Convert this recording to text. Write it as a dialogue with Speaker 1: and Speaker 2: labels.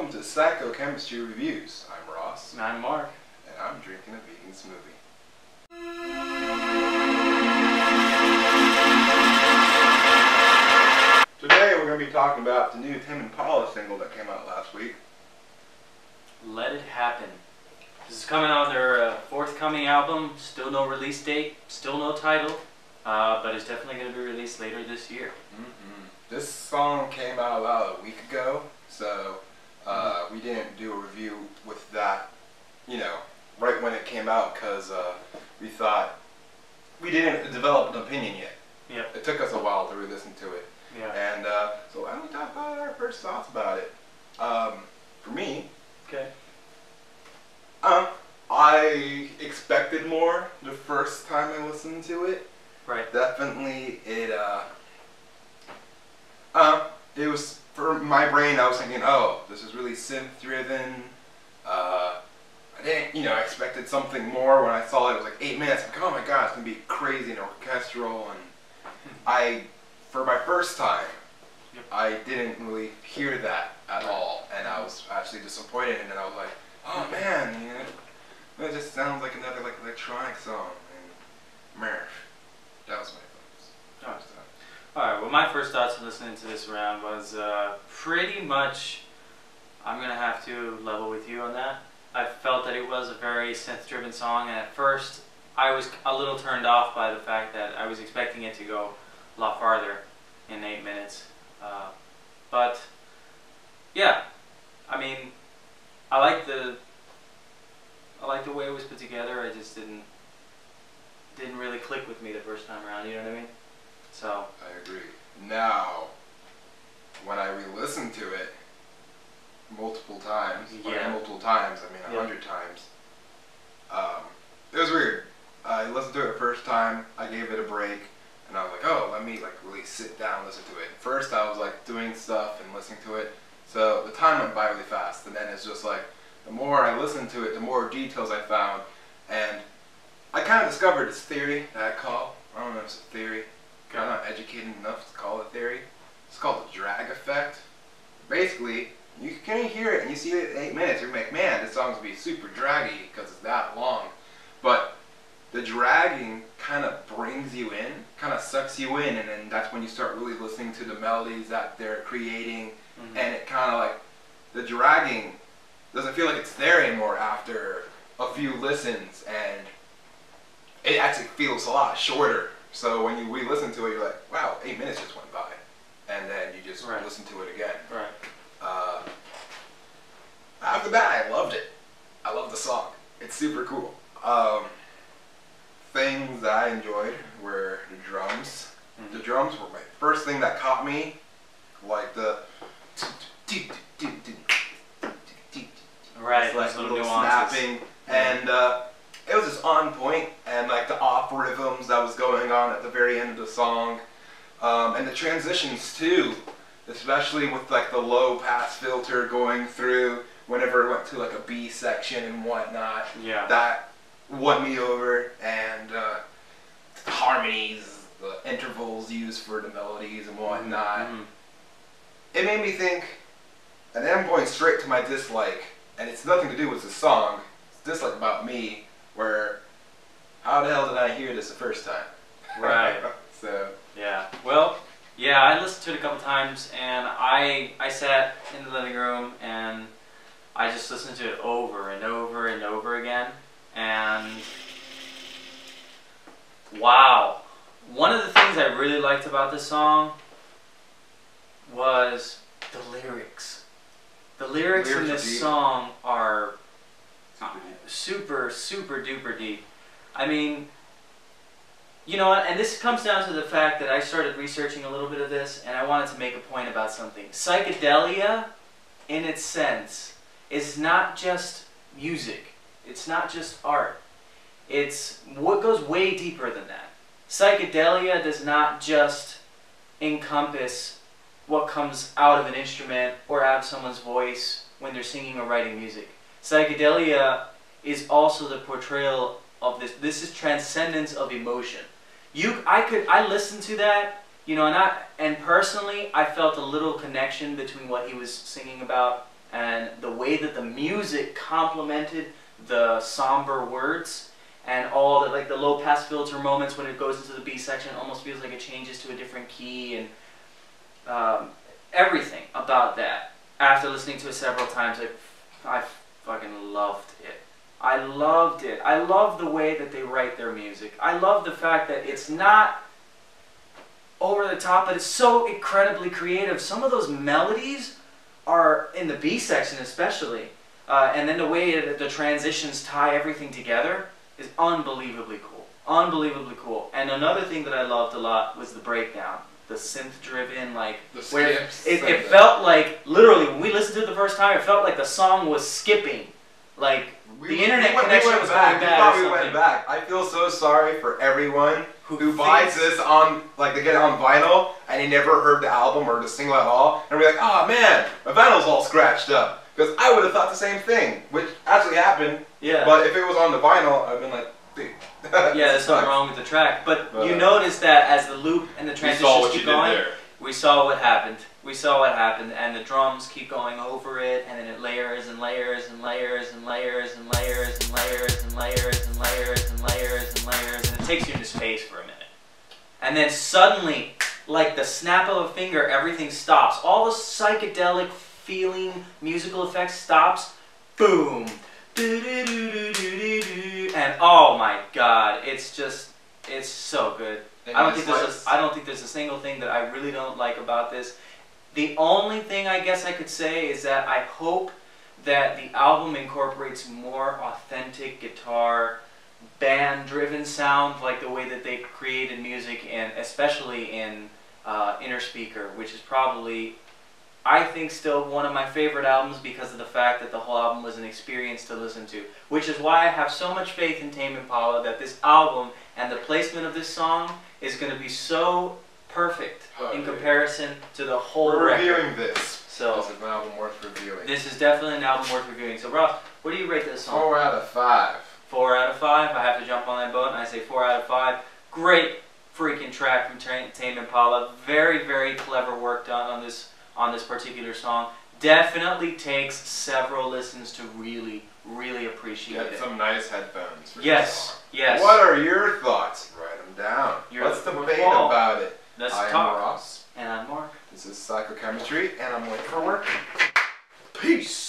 Speaker 1: welcome to Psychochemistry Reviews. I'm Ross.
Speaker 2: And I'm Mark.
Speaker 1: And I'm drinking a vegan smoothie. Today we're going to be talking about the new Tame Impala single that came out last week.
Speaker 2: Let It Happen. This is coming on their forthcoming album. Still no release date, still no title, but it's definitely going to be released later this year.
Speaker 1: This song came out about a week ago, so we didn't do a review with that, you know, right when it came out, because we thought we didn't develop an opinion yet.
Speaker 2: Yep.
Speaker 1: It took us a while to re-listen to it.
Speaker 2: Yeah.
Speaker 1: And so why don't we talk about our first thoughts about it? For me,
Speaker 2: okay.
Speaker 1: I expected more the first time I listened to it.
Speaker 2: Right.
Speaker 1: Definitely, it was, for my brain, I was thinking, oh, this is really synth-driven. I didn't, I expected something more. When I saw it, it was like 8 minutes. I'm like, oh my god, it's going to be crazy and orchestral. And for my first time, I didn't really hear that at all. And I was actually disappointed. And then I was like, oh man, it just sounds like another electronic song. And that was my thoughts.
Speaker 2: Alright, well, my first thoughts listening to this round was pretty much, I'm going to have to level with you on that. I felt that it was a very synth-driven song, and at first I was a little turned off by the fact that I was expecting it to go a lot farther in 8 minutes. But, yeah, I mean, I like the way it was put together. I just didn't really click with me the first time around, you know what I mean? So
Speaker 1: I agree. Now, when I re-listened to it multiple times, I mean 100 times, it was weird. I listened to it the first time, I gave it a break, and I was like, oh, let me really sit down and listen to it. First I was doing stuff and listening to it, so the time went by really fast, and then it's just the more I listened to it, the more details I found, and I kind of discovered this theory that I call, I don't know if it's a theory, I'm not educated enough to call it a theory. It's called the drag effect. Basically, you can hear it and you see it in 8 minutes, you're like, man, this song's gonna be super draggy because it's that long. But the dragging kind of brings you in, kind of sucks you in, and then that's when you start really listening to the melodies that they're creating, and it kind of the dragging doesn't feel like it's there anymore after a few listens, and it actually feels a lot shorter. So when you re-listen to it, you're like, wow, 8 minutes just went by. And then you just listen to it again.
Speaker 2: right.
Speaker 1: After that, I loved it. I love the song. It's super cool. Things that I enjoyed were the drums. The drums were my first thing that caught me. The
Speaker 2: right,
Speaker 1: it's
Speaker 2: little nuances.
Speaker 1: snapping. And it was just on point, and the off rhythms that was going on at the very end of the song, and the transitions too, especially with the low pass filter going through whenever it went to a B section and whatnot.
Speaker 2: Yeah.
Speaker 1: That won me over, and the harmonies, the intervals used for the melodies and whatnot. It made me think, and then I'm going straight to my dislike, and it's nothing to do with the song. It's dislike about me. Where, how the hell did I hear this the first time?
Speaker 2: Right.
Speaker 1: So.
Speaker 2: Yeah. Well, yeah, I listened to it a couple times, and I sat in the living room and I just listened to it over and over and over again, and wow. One of the things I really liked about this song was the lyrics. The lyrics in this song are super duper deep. I mean, you know what, and this comes down to the fact that I started researching a little bit of this, and I wanted to make a point about something. Psychedelia, in its sense, is not just music. It's not just art. It's what goes way deeper than that. Psychedelia does not just encompass what comes out of an instrument or out of someone's voice when they're singing or writing music. Psychedelia is also the portrayal of this. This is transcendence of emotion. I listened to that, and personally, I felt a little connection between what he was singing about and the way that the music complemented the somber words, and all the like the low pass filter moments when it goes into the B section, it almost feels like it changes to a different key, and everything about that. After listening to it several times, I fucking loved it. I loved it. I love the way that they write their music. I love the fact that it's not over the top, but it's so incredibly creative. Some of those melodies are in the B section especially, and then the way that the transitions tie everything together is unbelievably cool. Unbelievably cool. And another thing that I loved a lot was the breakdown. The synth-driven, like, where it felt like, literally, when we listened to it the first time, it felt like the song was skipping. Like, the internet connection was going bad or something. We went back.
Speaker 1: I feel so sorry for everyone who buys this on, like, they get it on vinyl, and they never heard the album or the single at all, and we're like, oh man, my vinyl's all scratched up. Because I would have thought the same thing, which actually happened.
Speaker 2: Yeah.
Speaker 1: But if it was on the vinyl, I'd been like, dude.
Speaker 2: Yeah, there's something wrong with the track. But you notice that as the loop and the transitions keep going, we saw what happened. We saw what happened, and the drums keep going over it, and then it layers and layers and layers and layers and layers and layers and layers and layers and layers and layers, and it takes you into space for a minute. And then suddenly, like the snap of a finger, everything stops. All the psychedelic feeling musical effects stops. Boom. And oh my god, it's so good. I don't think there's a single thing that I really don't like about this. The only thing I guess I could say is that I hope that the album incorporates more authentic guitar, band-driven sound, like the way that they created music, and especially in Inner Speaker, which is probably, I think, still one of my favorite albums because of the fact that the whole album was an experience to listen to. Which is why I have so much faith in Tame Impala that this album and the placement of this song is going to be so perfect in comparison to the whole record.
Speaker 1: We're reviewing this.
Speaker 2: So,
Speaker 1: this is an album worth reviewing.
Speaker 2: This is definitely an album worth reviewing. So Ross, what do you rate this song?
Speaker 1: 4 out of 5.
Speaker 2: 4 out of 5. I have to jump on that boat and I say 4 out of 5. Great freaking track from Tame Impala. Very, very clever work done on this particular song. Definitely takes several listens to really, really appreciate it.
Speaker 1: Get some nice headphones for
Speaker 2: yes,
Speaker 1: this song.
Speaker 2: Yes.
Speaker 1: What are your thoughts? Write them down. Let's debate about it.
Speaker 2: Let's
Speaker 1: talk.
Speaker 2: I am
Speaker 1: Ross.
Speaker 2: And I'm Mark.
Speaker 1: This is Psychochemistry, and I'm late for work. Peace.